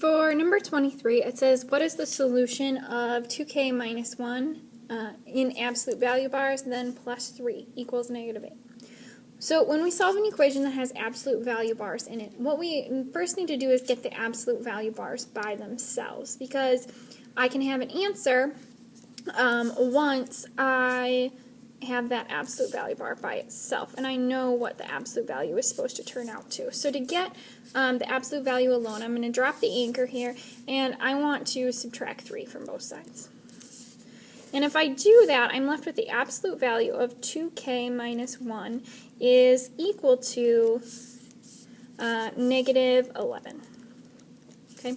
For number 23, it says, what is the solution of 2k minus 1 in absolute value bars, then plus 3 equals negative 8? So when we solve an equation that has absolute value bars in it, what we first need to do is get the absolute value bars by themselves, because I can have an answer once I have that absolute value bar by itself, and I know what the absolute value is supposed to turn out to. So to get the absolute value alone, I'm going to drop the anchor here, and I want to subtract 3 from both sides. And if I do that, I'm left with the absolute value of 2k minus 1 is equal to negative 11. Okay,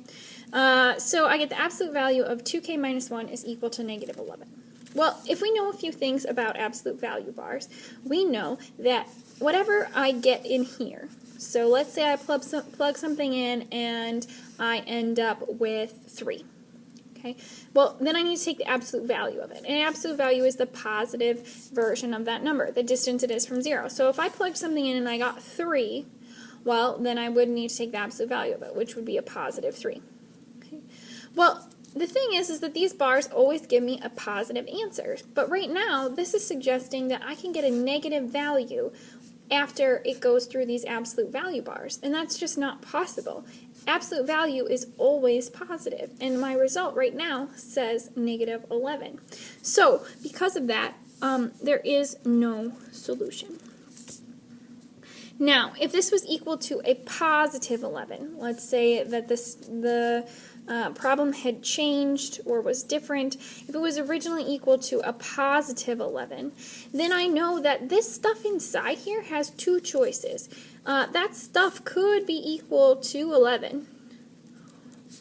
so I get the absolute value of 2k minus 1 is equal to negative 11. Well, if we know a few things about absolute value bars, we know that whatever I get in here, so let's say I plug something in and I end up with 3. Okay, well, then I need to take the absolute value of it. And absolute value is the positive version of that number, the distance it is from 0. So if I plugged something in and I got 3, well, then I would need to take the absolute value of it, which would be a positive 3. Okay. Well, the thing is that these bars always give me a positive answer. But right now, this is suggesting that I can get a negative value after it goes through these absolute value bars. And that's just not possible. Absolute value is always positive. And my result right now says negative 11. So, because of that, there is no solution. Now, if this was equal to a positive 11, let's say that the problem had changed or was different, if it was originally equal to a positive 11, then I know that this stuff inside here has two choices. That stuff could be equal to 11,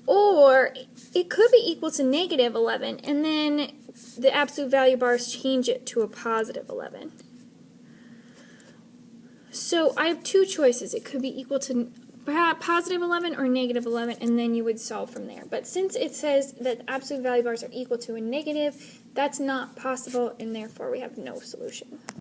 or it could be equal to negative 11, and then the absolute value bars change it to a positive 11. So I have two choices. It could be equal to positive 11 or negative 11, and then you would solve from there. But since it says that the absolute value bars are equal to a negative, that's not possible, and therefore we have no solution.